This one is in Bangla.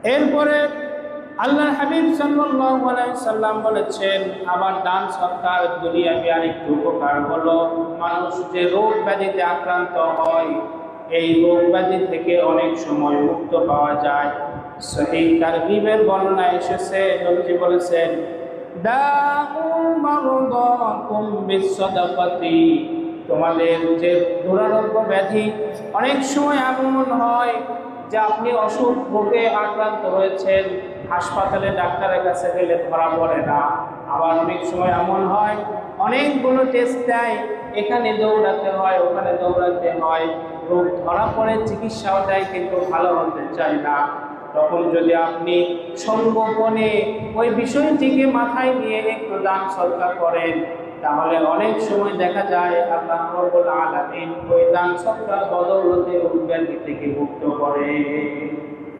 এরপরে আল্লাহর হাবিব সাল্লাল্লাহু আলাইহি সাল্লাম বলেছেন, আবার দান সৎকার দুনিয়াবি আরেকটি উপকার হলো, মানুষ যে রোগ ব্যাধিতে আক্রান্ত হয় এই রোগ ব্যাধি থেকে অনেক সময় মুক্ত পাওয়া যায়। সহিহ তারগিবের বর্ণনা এসেছে, নবীজি বলেছেন, দাউ মারদাকুম বিসসাদাকাতি, তোমাদের যে দুরারোগ্য ব্যাধি, অনেক সময় এমন হয় যে আপনি অসুখ রোগে আক্রান্ত হয়েছেন, হাসপাতালে ডাক্তারের কাছে গেলে ধরা পড়ে না। আবার অনেক সময় এমন হয় অনেকগুলো টেস্ট দেয়, এখানে দৌড়াতে হয় ওখানে দৌড়াতে হয়, রোগ ধরা পড়ে চিকিৎসাও দেয় কিন্তু ভালো হতে চায় না। তখন যদি আপনি সংগোপনে ওই বিষয়টিকে মাথায় নিয়ে একটু দান সৎকার করেন, তাহলে অনেক সময় দেখা যায় আল্লাহ রাব্বুল আলামিন ওই দান সৎকার বদৌলতে রোগ ব্যাধি থেকে মুক্ত করে।